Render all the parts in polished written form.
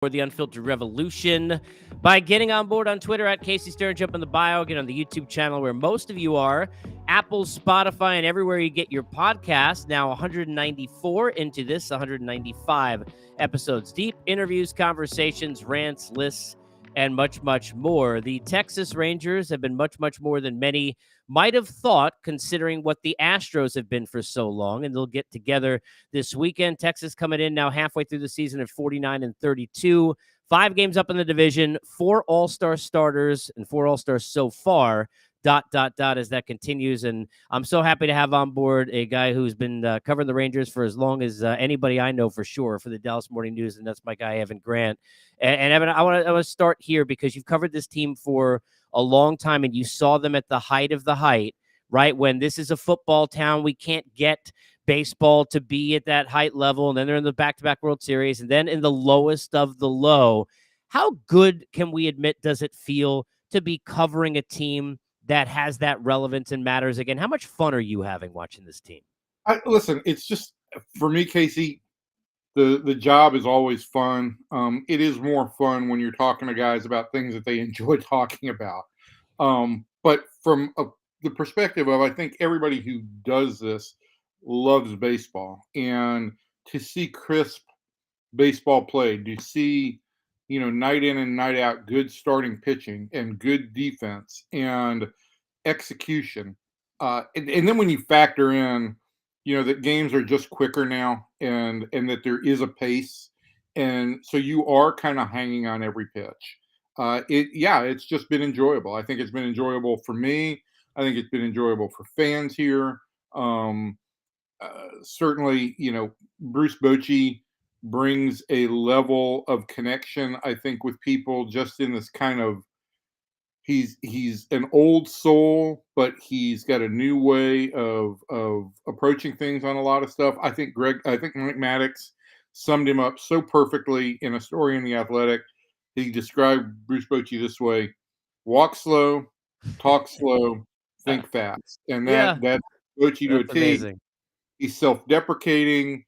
for the Unfiltered Revolution by getting on board on Twitter at Casey Stern. Jump in the bio, get on the YouTube channel where most of you are, Apple, Spotify, and everywhere you get your podcast. Now 194 into this, 195 episodes deep, interviews, conversations, rants, lists, and much, much more. The Texas Rangers have been much, much more than many might have thought, considering what the Astros have been for so long, and they'll get together this weekend. Texas coming in now halfway through the season at 49-32, 5 games up in the division, 4 all-star starters and 4 all-stars so far. ... as that continues. And I'm so happy to have on board a guy who's been covering the Rangers for as long as anybody I know for sure for the Dallas Morning News, and that's my guy, Evan Grant. And Evan, I want to start here because you've covered this team for a long time, and you saw them at the height of the height, right? When this is a football town, we can't get baseball to be at that height level, and then they're in the back-to-back World Series, and then in the lowest of the low. How good can we admit does it feel to be covering a team that has that relevance and matters again? How much fun are you having watching this team? Listen, it's just, for me, Casey, the job is always fun. It is more fun when you're talking to guys about things that they enjoy talking about. But from the perspective of, I think everybody who does this loves baseball, and to see crisp baseball played, to see, night in and night out, good starting pitching and good defense and execution. And then when you factor in, that games are just quicker now, and that there is a pace. And so you are kind of hanging on every pitch. It's just been enjoyable. I think it's been enjoyable for me. I think it's been enjoyable for fans here. Certainly, Bruce Bochy brings a level of connection, I think, with people, just in this kind of, he's an old soul, but he's got a new way of approaching things on a lot of stuff. I think Mike Maddox summed him up so perfectly in a story in The Athletic. He described Bruce Bochy this way: walk slow, talk slow, think fast. And that's Bochy to a T. Amazing. He's self-deprecating.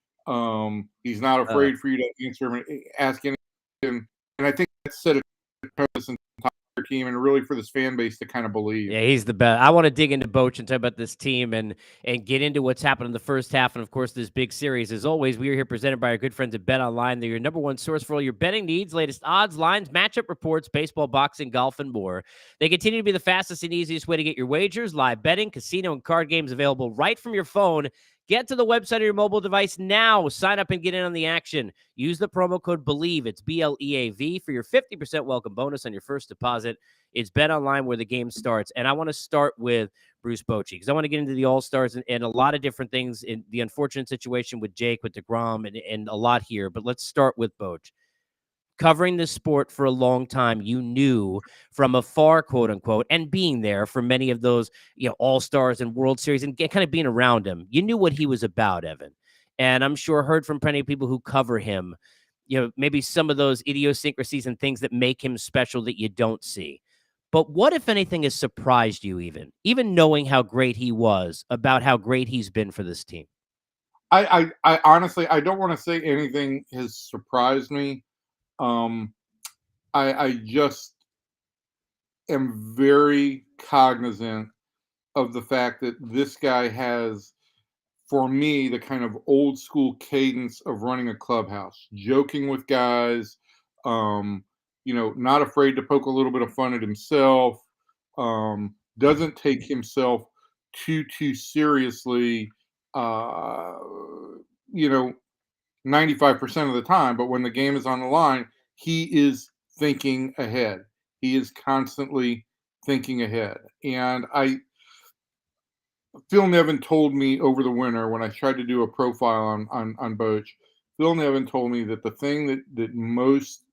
He's not afraid for you to answer him, ask anything. And I think that's set a tone for this entire team, and really for this fan base to kind of believe. Yeah, he's the best. I want to dig into Boch and talk about this team and get into what's happened in the first half, and of course this big series. As always, we are here presented by our good friends at Bet Online. They're your number one source for all your betting needs, latest odds, lines, matchup reports, baseball, boxing, golf, and more. They continue to be the fastest and easiest way to get your wagers, live betting, casino, and card games available right from your phone. Get to the website of your mobile device now. Sign up and get in on the action. Use the promo code BELIEVE. It's BLEAV for your 50% welcome bonus on your first deposit. It's Bet Online where the game starts. And I want to start with Bruce Bochy because I want to get into the All-Stars and a lot of different things in the unfortunate situation with Jake, with DeGrom, and a lot here. But let's start with Boch. Covering this sport for a long time, you knew from afar, quote unquote, and being there for many of those, All-Stars and World Series and kind of being around him, you knew what he was about, Evan. And I'm sure heard from plenty of people who cover him, maybe some of those idiosyncrasies and things that make him special that you don't see. But what, if anything, has surprised you, even knowing how great he was, about how great he's been for this team? I honestly, I don't want to say anything has surprised me. I just am very cognizant of the fact that this guy has, for me, the kind of old school cadence of running a clubhouse, joking with guys, not afraid to poke a little bit of fun at himself, doesn't take himself too seriously, 95% of the time. But when the game is on the line, he is thinking ahead. He is constantly thinking ahead. And Phil Nevin told me over the winter, when I tried to do a profile on Boch, Phil Nevin told me that the thing that most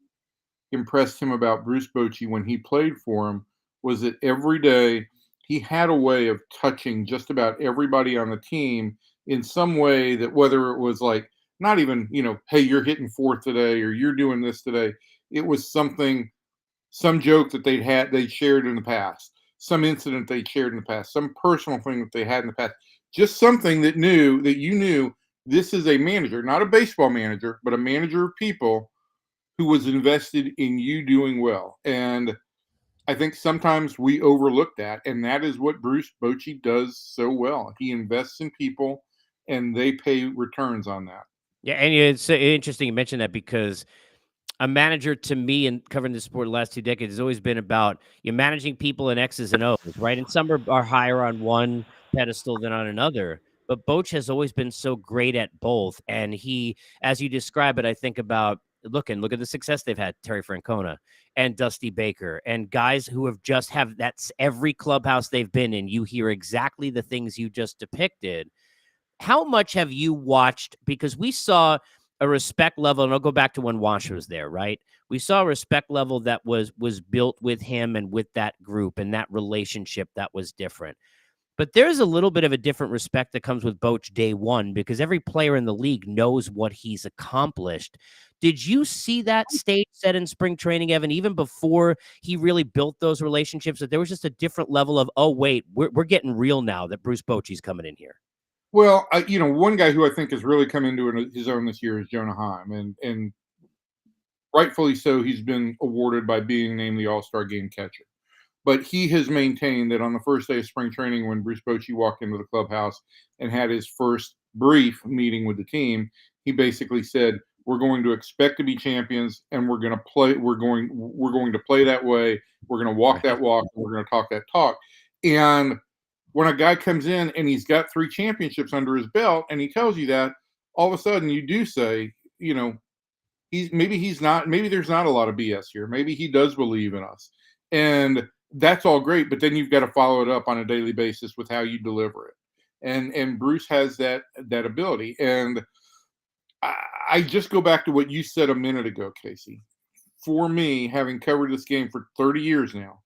impressed him about Bruce Bochy when he played for him was that every day he had a way of touching just about everybody on the team in some way, that whether it was like, not even, hey, you're hitting fourth today, or you're doing this today. It was something, some joke that they'd shared in the past, some incident they'd shared in the past, some personal thing that they had in the past, just something that you knew this is a manager, not a baseball manager, but a manager of people who was invested in you doing well. And I think sometimes we overlook that, and that is what Bruce Bochy does so well. He invests in people, and they pay returns on that. Yeah, and it's interesting you mentioned that because a manager to me and covering the sport the last 2 decades has always been about you managing people in X's and O's, right? And some are higher on one pedestal than on another. But Boch has always been so great at both. And he, as you describe it, I think about look at the success they've had, Terry Francona and Dusty Baker and guys who have just have that's every clubhouse they've been in. You hear exactly the things you just depicted. How much have you watched? Because we saw a respect level, and I'll go back to when Wash was there, right? We saw a respect level that was built with him and with that group and that relationship that was different. But there's a little bit of a different respect that comes with Boch day one because every player in the league knows what he's accomplished. Did you see that stage set in spring training, Evan, even before he really built those relationships, that there was just a different level of, oh, wait, we're getting real now that Bruce Bochy's coming in here? Well, one guy who I think has really come into his own this year is Jonah Heim, and rightfully so. He's been awarded by being named the All-Star Game catcher. But he has maintained that on the first day of spring training, when Bruce Bochy walked into the clubhouse and had his first brief meeting with the team, he basically said, "We're going to expect to be champions, and we're going to play. We're going to play that way. We're going to walk that walk. And we're going to talk that talk." And when a guy comes in and he's got 3 championships under his belt, and he tells you that, all of a sudden you do say, maybe there's not a lot of BS here. Maybe he does believe in us. And that's all great, but then you've got to follow it up on a daily basis with how you deliver it. And Bruce has that ability. And I just go back to what you said a minute ago, Casey. For me, having covered this game for 30 years now,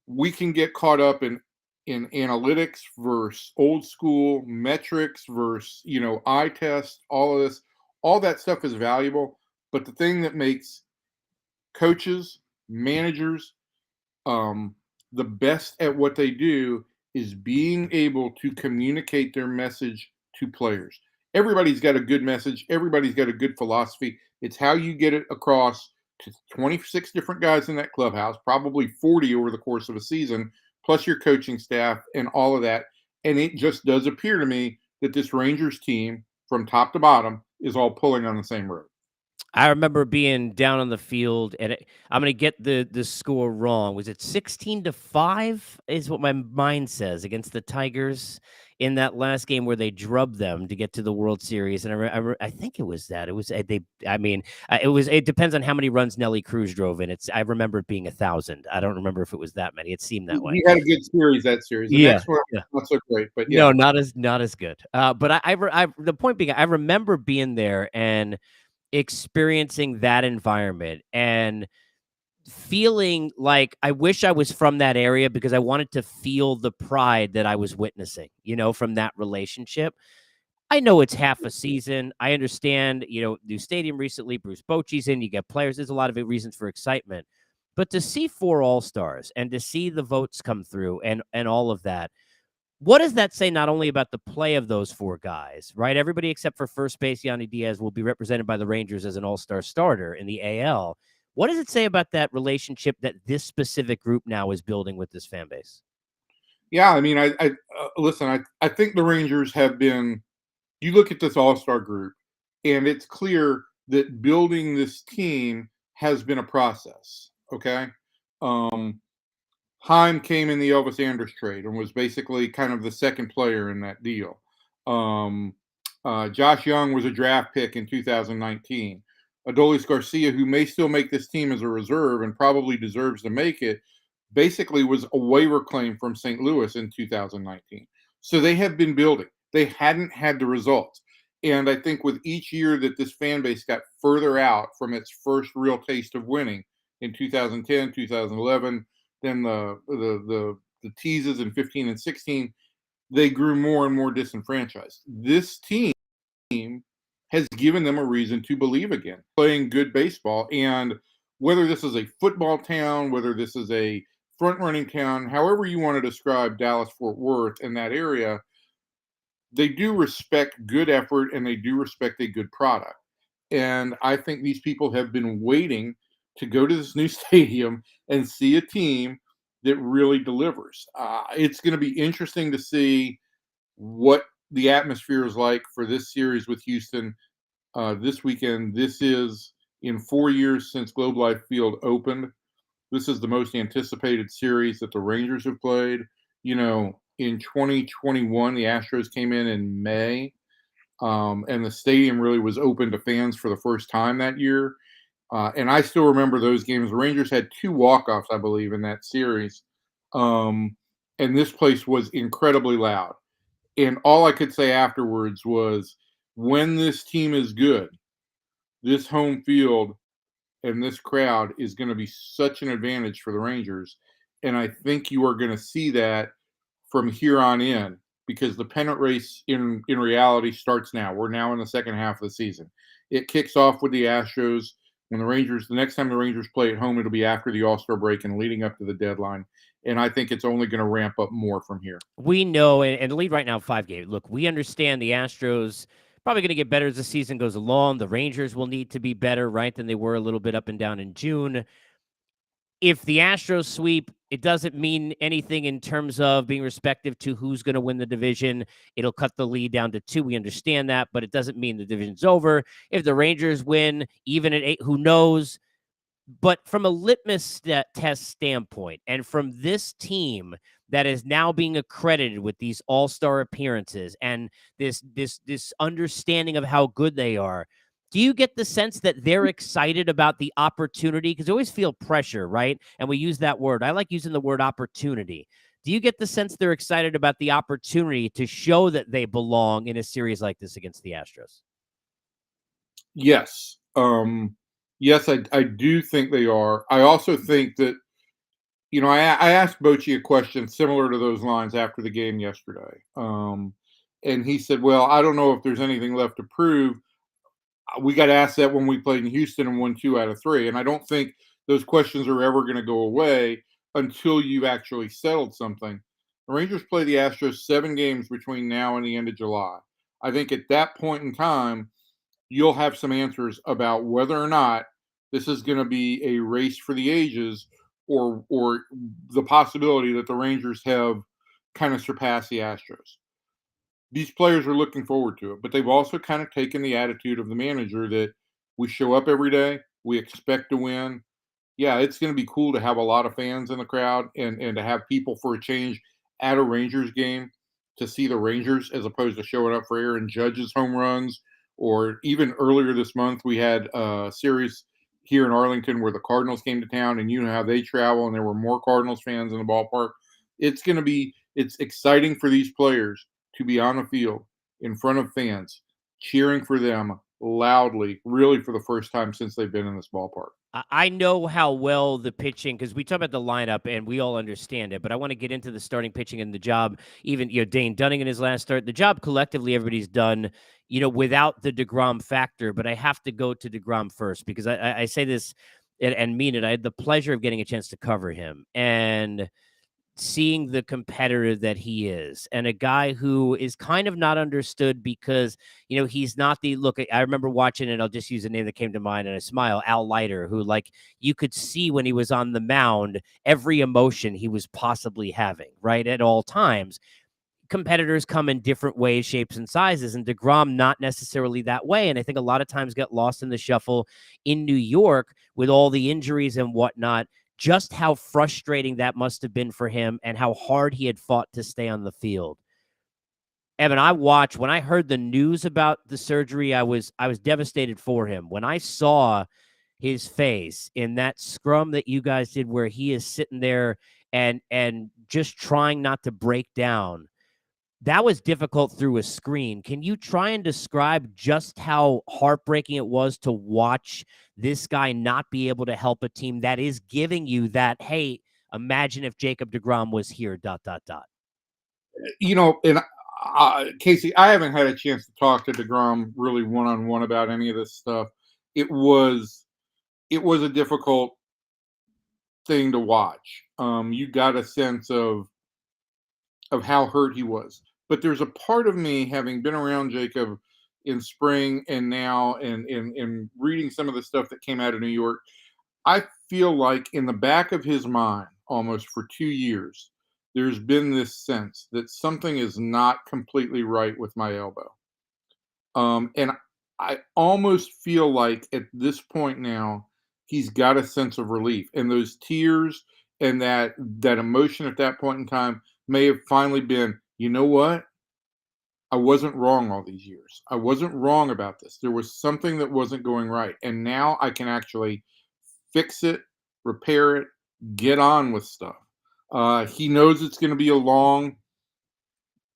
we can get caught up in analytics versus old school metrics versus eye test. All that stuff is valuable, but the thing that makes coaches, managers, the best at what they do is being able to communicate their message to players. Everybody's got a good message. Everybody's got a good philosophy. It's how you get it across to 26 different guys in that clubhouse, probably 40 over the course of a season, plus your coaching staff and all of that. And it just does appear to me that this Rangers team, from top to bottom, is all pulling on the same road. I remember being down on the field, and I'm going to get the score wrong. Was it 16-5? Is what my mind says against the Tigers in that last game where they drubbed them to get to the World Series. And I think it was that. It was they. I mean, it was. It depends on how many runs Nelly Cruz drove in. I remember it being 1,000. I don't remember if it was that many. It seemed that way. We had a good series that series. The Yeah, next one yeah. not so great, but No, yeah. not as good. But the point being, I remember being there and experiencing that environment and feeling like I wish I was from that area because I wanted to feel the pride that I was witnessing, from that relationship. I know it's half a season. I understand, new stadium recently, Bruce Bochy's in, you get players. There's a lot of reasons for excitement. But to see 4 All-Stars and to see the votes come through and all of that, what does that say not only about the play of those 4 guys, right? Everybody except for first base, Yanni Diaz, will be represented by the Rangers as an all-star starter in the AL. What does it say about that relationship that this specific group now is building with this fan base? Yeah, I mean, listen. I think the Rangers have been. You look at this all-star group, and it's clear that building this team has been a process. Okay, Heim came in the Elvis Andrus trade and was basically kind of the second player in that deal. Um, Josh Young was a draft pick in 2019. Adolis Garcia, who may still make this team as a reserve and probably deserves to make it, basically was a waiver claim from St. Louis in 2019. So they have been building. They hadn't had the results. And I think with each year that this fan base got further out from its first real taste of winning in 2010, 2011, then the teases in 15 and 16, they grew more and more disenfranchised. This team has given them a reason to believe again, playing good baseball. And whether this is a football town, whether this is a front-running town, however you want to describe Dallas-Fort Worth in that area, they do respect good effort and they do respect a good product. And I think these people have been waiting to go to this new stadium and see a team that really delivers. It's going to be interesting to see what the atmosphere is like for this series with Houston this weekend. This is in 4 years since Globe Life Field opened. This is the most anticipated series that the Rangers have played. In 2021, the Astros came in May, and the stadium really was open to fans for the first time that year. And I still remember those games. The Rangers had 2 walk-offs, I believe, in that series. And this place was incredibly loud. And all I could say afterwards was, when this team is good, this home field and this crowd is going to be such an advantage for the Rangers. And I think you are going to see that from here on in, because the pennant race in reality starts now. We're now in the second half of the season. It kicks off with the Astros. When the next time the Rangers play at home, it'll be after the All-Star break and leading up to the deadline. And I think it's only going to ramp up more from here. We know, and the lead right now, 5 games. Look, we understand the Astros probably going to get better as the season goes along. The Rangers will need to be better, right, than they were a little bit up and down in June. If the Astros sweep, it doesn't mean anything in terms of being respective to who's going to win the division. It'll cut the lead down to 2. We understand that, but it doesn't mean the division's over. If the Rangers win, even at 8, who knows? But from a litmus test standpoint, and from this team that is now being accredited with these all-star appearances and this understanding of how good they are, do you get the sense that they're excited about the opportunity? Because they always feel pressure, right? And we use that word. I like using the word opportunity. Do you get the sense they're excited about the opportunity to show that they belong in a series like this against the Astros? Yes. Yes, I do think they are. I also think that, I asked Bochy a question similar to those lines after the game yesterday. And he said, well, I don't know if there's anything left to prove. We got asked that when we played in Houston and won 2 out of 3. And I don't think those questions are ever going to go away until you've actually settled something. The Rangers play the Astros 7 games between now and the end of July. I think at that point in time, you'll have some answers about whether or not this is going to be a race for the ages, or the possibility that the Rangers have kind of surpassed the Astros. These players are looking forward to it, but they've also kind of taken the attitude of the manager that we show up every day, we expect to win. Yeah, it's going to be cool to have a lot of fans in the crowd, and to have people for a change at a Rangers game, to see the Rangers as opposed to showing up for Aaron Judge's home runs. Or even earlier this month, we had a series here in Arlington where the Cardinals came to town, and you know how they travel, and there were more Cardinals fans in the ballpark. It's exciting for these players to be on the field in front of fans, cheering for them loudly, really for the first time since they've been in this ballpark. I know how well the pitching, because we talk about the lineup and we all understand it, but I want to get into the starting pitching and the job. Even, Dane Dunning in his last start, the job collectively everybody's done, without the DeGrom factor. But I have to go to DeGrom first, because I say this and mean it. I had the pleasure of getting a chance to cover him and seeing the competitor that he is, and a guy who is kind of not understood because, he's not the look. I remember watching, and I'll just use a name that came to mind and I smile, Al Leiter, who, like, you could see when he was on the mound, every emotion he was possibly having, right, at all times. Competitors come in different ways, shapes, and sizes, and DeGrom not necessarily that way. And I think a lot of times get lost in the shuffle in New York with all the injuries and whatnot, just how frustrating that must have been for him and how hard he had fought to stay on the field. Evan, when I heard the news about the surgery, I was devastated for him. When I saw his face in that scrum that you guys did, where he is sitting there and just trying not to break down, that was difficult through a screen. Can you try and describe just how heartbreaking it was to watch this guy not be able to help a team that is giving you that, hey, imagine if Jacob DeGrom was here, ... And Casey, I haven't had a chance to talk to DeGrom really one-on-one about any of this stuff. It was a difficult thing to watch. You got a sense of how hurt he was. But there's a part of me, having been around Jacob in spring and now, and reading some of the stuff that came out of New York, I feel like in the back of his mind, almost for 2 years, there's been this sense that something is not completely right with my elbow. And I almost feel like at this point now, he's got a sense of relief. And those tears and that emotion at that point in time may have finally been, you know what? I wasn't wrong all these years. I wasn't wrong about this. There was something that wasn't going right. And now I can actually fix it, repair it, get on with stuff. He knows it's going to be a long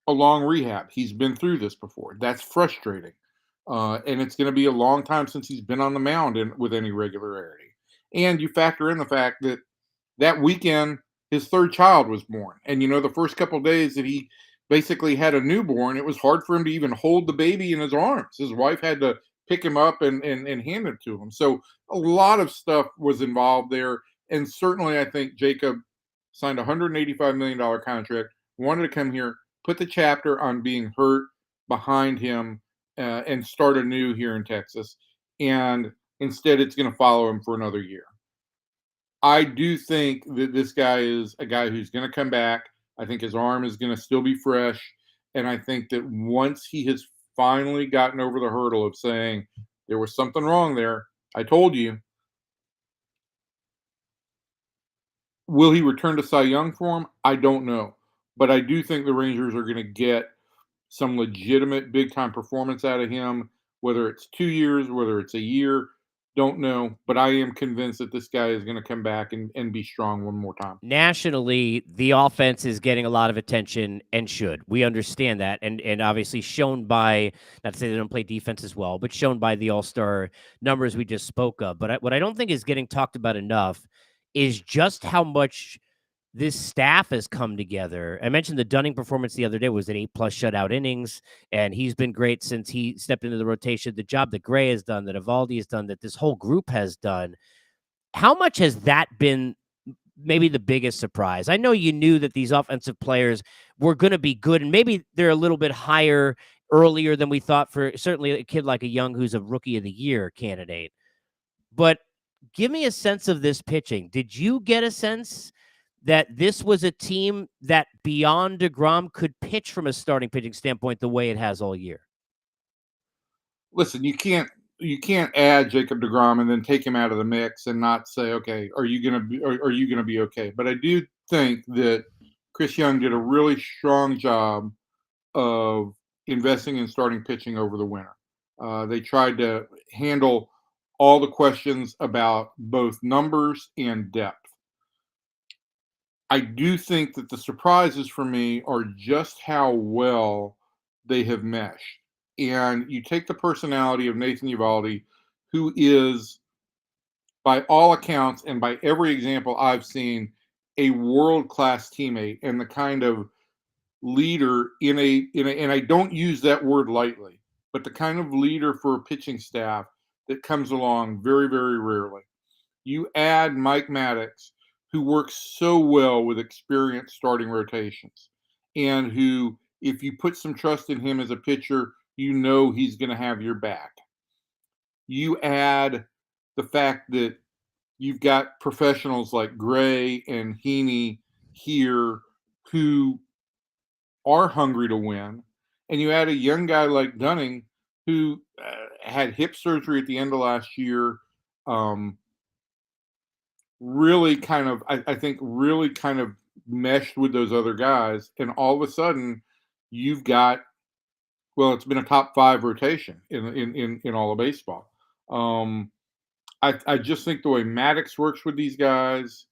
rehab. He's been through this before. That's frustrating. And it's going to be a long time since he's been on the mound with any regularity. And you factor in the fact that that weekend his third child was born. And the first couple of days that he basically had a newborn, it was hard for him to even hold the baby in his arms. His wife had to pick him up and hand it to him. So a lot of stuff was involved there. And certainly I think Jacob signed a $185 million contract, wanted to come here, put the chapter on being hurt behind him, and start anew here in Texas. And instead, it's going to follow him for another year. I do think that this guy is a guy who's going to come back. I think his arm is going to still be fresh. And I think that once he has finally gotten over the hurdle of saying there was something wrong there, I told you, will he return to Cy Young form? I don't know. But I do think the Rangers are going to get some legitimate big time performance out of him, whether it's 2 years, whether it's a year, don't know. But I am convinced that this guy is going to come back and be strong one more time. Nationally, the offense is getting a lot of attention and should. We understand that. And obviously shown by, not to say they don't play defense as well, but shown by the all-star numbers we just spoke of. But what I don't think is getting talked about enough is just how much this staff has come together. I mentioned the Dunning performance the other day was an 8+ shutout innings, and he's been great since he stepped into the rotation. The job that Gray has done, that Evaldi has done, that this whole group has done. How much has that been maybe the biggest surprise? I know you knew that these offensive players were going to be good, and maybe they're a little bit higher earlier than we thought for certainly a kid like a Young who's a Rookie of the Year candidate. But give me a sense of this pitching. Did you get a sense that this was a team that beyond DeGrom could pitch from a starting pitching standpoint the way it has all year? Listen, you can't add Jacob DeGrom and then take him out of the mix and not say, okay, are you gonna be okay? But I do think that Chris Young did a really strong job of investing in starting pitching over the winter. They tried to handle all the questions about both numbers and depth. I do think that the surprises for me are just how well they have meshed. And you take the personality of Nathan Eovaldi, who is, by all accounts and by every example I've seen, a world-class teammate and the kind of leader and I don't use that word lightly, but the kind of leader for a pitching staff that comes along very, very rarely. You add Mike Maddox, who works so well with experienced starting rotations, and who, if you put some trust in him as a pitcher, you know he's going to have your back. You add the fact that you've got professionals like Gray and Heaney here who are hungry to win, and you add a young guy like Dunning who had hip surgery at the end of last year. Really kind of, I think, really kind of meshed with those other guys, and all of a sudden, you've got, well, it's been a top 5 rotation in all of baseball. I just think the way Maddox works with these guys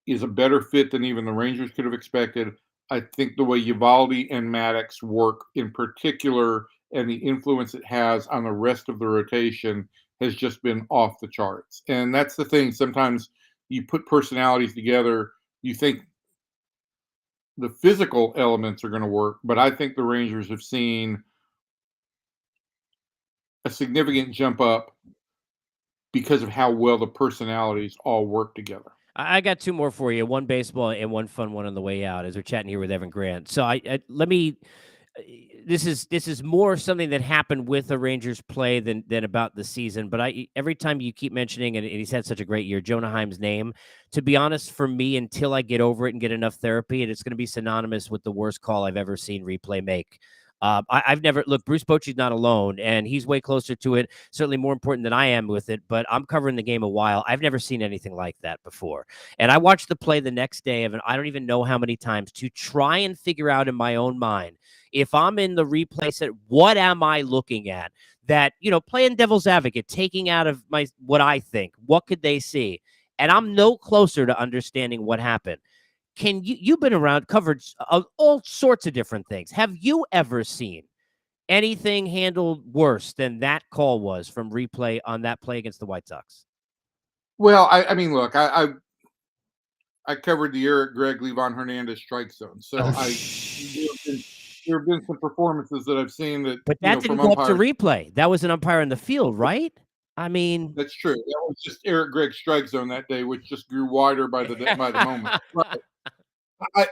is a better fit than even the Rangers could have expected. I think the way Eovaldi and Maddox work in particular and the influence it has on the rest of the rotation has just been off the charts. And that's the thing. Sometimes you put personalities together, you think the physical elements are going to work, but I think the Rangers have seen a significant jump up because of how well the personalities all work together. I got 2 more for you, one baseball and one fun one on the way out as we're chatting here with Evan Grant. So let me this is more something that happened with the Rangers play than about the season. But every time you keep mentioning, and he's had such a great year, Jonah Heim's name. To be honest, for me, until I get over it and get enough therapy, it's going to be synonymous with the worst call I've ever seen replay make. I've never look. Bruce Bochy's not alone, and he's way closer to it. Certainly more important than I am with it. But I'm covering the game a while. I've never seen anything like that before. And I watched the play the next day, and I don't even know how many times to try and figure out in my own mind, if I'm in the replay set, what am I looking at? That, playing devil's advocate, taking out of what I think. What could they see? And I'm no closer to understanding what happened. You've been around, covered all sorts of different things. Have you ever seen anything handled worse than that call was from replay on that play against the White Sox? Well, I mean, look, I covered the Eric Gregg Levon Hernandez strike zone, so there have been some performances that I've seen that, but that didn't from go up to umpires. replay. That was an umpire in the field, right? I mean, That's true. That was just Eric Gregg's strike zone that day, which just grew wider by the moment. But I,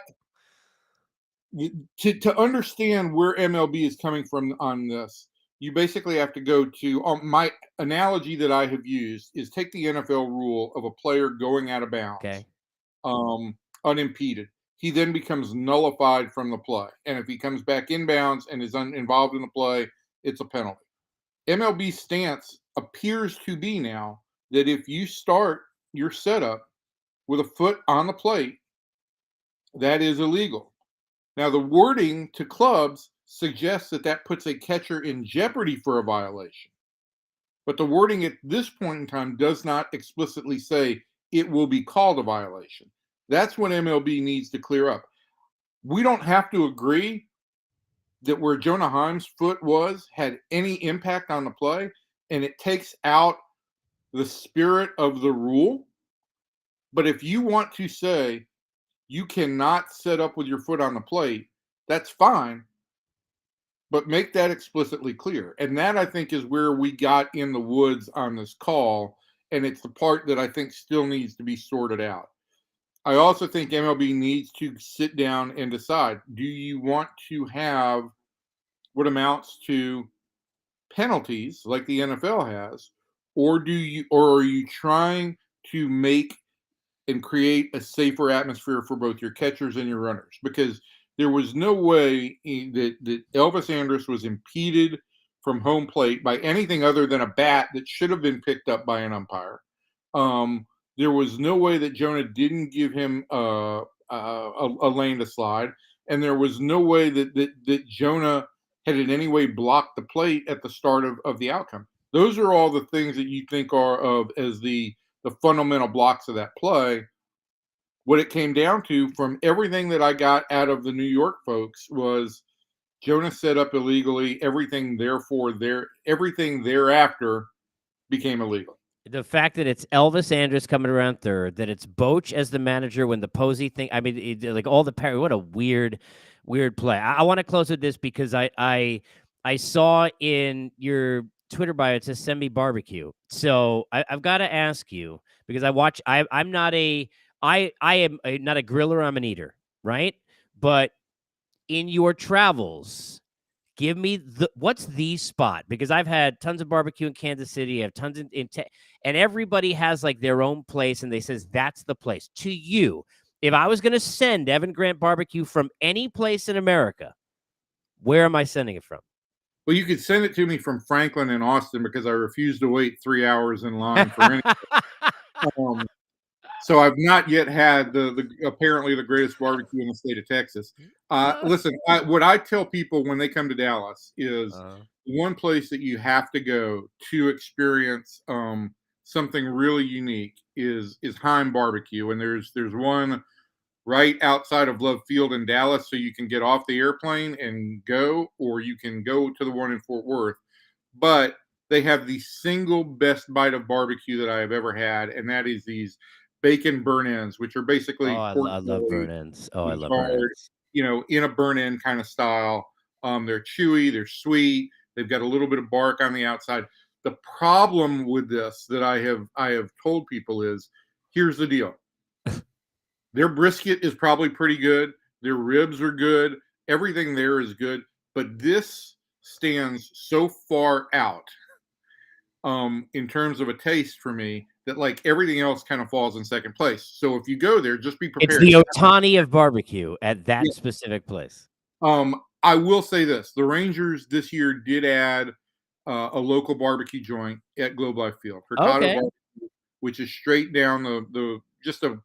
to understand where MLB is coming from on this, you basically have to go to my analogy that I have used is take the NFL rule of a player going out of bounds, okay. Unimpeded. He then becomes nullified from the play, and if he comes back inbounds and is involved in the play, it's a penalty. MLB stance appears to be now that if you start your setup with a foot on the plate, that is illegal. Now, the wording to clubs suggests that that puts a catcher in jeopardy for a violation. But the wording at this point in time does not explicitly say it will be called a violation. That's what MLB needs to clear up. We don't have to agree that where Jonah Heim's foot had any impact on the play, and it takes out the spirit of the rule. But if you want to say you cannot set up with your foot on the plate, that's fine, but make that explicitly clear. And that, I think, is where we got in the woods on this call, and it's the part that I think still needs to be sorted out. I also think MLB needs to sit down and decide, do you want to have what amounts to penalties like the NFL has, or are you trying to make and create a safer atmosphere for both your catchers and your runners? Because there was no way that Elvis Andrus was impeded from home plate by anything other than a bat that should have been picked up by an umpire. There was no way that Jonah didn't give him a lane to slide, and there was no way that Jonah had in any way blocked the plate at the start of the outcome. Those are all the things that you think as the fundamental blocks of that play. What it came down to, from everything that I got out of the New York folks, was Jonah set up illegally. Everything thereafter became illegal. The fact that it's Elvis Andrus coming around third, that it's Boch as the manager when the Posey thing. I mean, like all the parry. What a weird play. I want to close with this because I saw in your Twitter bio it says send me barbecue. So I've got to ask you, because I'm not I am not a griller. I'm an eater, right? But in your travels, give me what's the spot, because I've had tons of barbecue in Kansas City. I have tons and everybody has like their own place, and they says that's the place. To you, if I was going to send Evan Grant barbecue from any place in America, where am I sending it from? Well, you could send it to me from Franklin and Austin because I refuse to wait 3 hours in line for anything. So I've not yet had the apparently the greatest barbecue in the state of Texas. Listen, what I tell people when they come to Dallas is one place that you have to go to experience something really unique is Heim Barbecue, and there's one right outside of Love Field in Dallas, so you can get off the airplane and go, or you can go to the one in Fort Worth. But they have the single best bite of barbecue that I have ever had, and that is these bacon burn ends, which are basically I love burn ends. I love burn charred, ends. in a burn end kind of style. They're chewy, they're sweet, they've got a little bit of bark on the outside. The problem with this that I have told people is, here's the deal. Their brisket is probably pretty good. Their ribs are good. Everything there is good. but this stands so far out in terms of a taste for me that like everything else kind of falls in second place. So if you go there, just be It's prepared. the Otani of barbecue at that Yeah. specific place. I will say this: the Rangers this year did add a local barbecue joint at Globe Life Field, Hurtado Okay. Barbecue, which is straight down the just a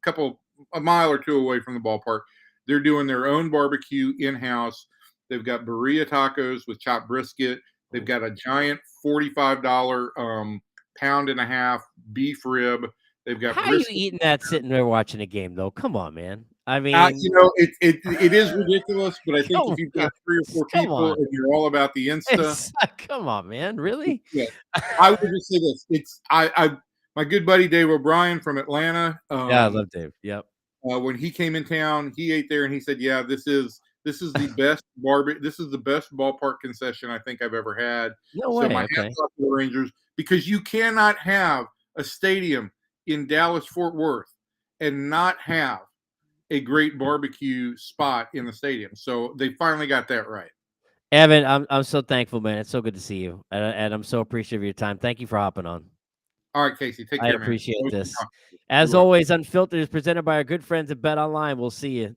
mile or two away from the ballpark. They're doing their own barbecue in house. They've got burrito tacos with chopped brisket. They've got a giant $45 pound and a half beef rib. They've got How are you brisket. eating that sitting there watching a game, though? Come on, man. I mean, It is ridiculous, but I think come if you've got 3 or 4 come people on. and you're all about the Insta, It's come on, man. Really? yeah. I would just say this: it's I my good buddy Dave O'Brien from Atlanta. Yeah, I love Dave. Yep. When he came in town, he ate there and he said, "Yeah, this is the best This is the best ballpark concession I think I've ever had." No So my way. hats Okay. off to the Rangers because you cannot have a stadium in Dallas Fort Worth and not have a great barbecue spot in the stadium. So they finally got that right. Evan, I'm so thankful, man. It's so good to see you, and I'm so appreciative of your time. Thank you for hopping on. All right, Casey, take I care, man. appreciate Always good this. talking to you. Be As well. always, Unfiltered is presented by our good friends at Bet Online. We'll see you.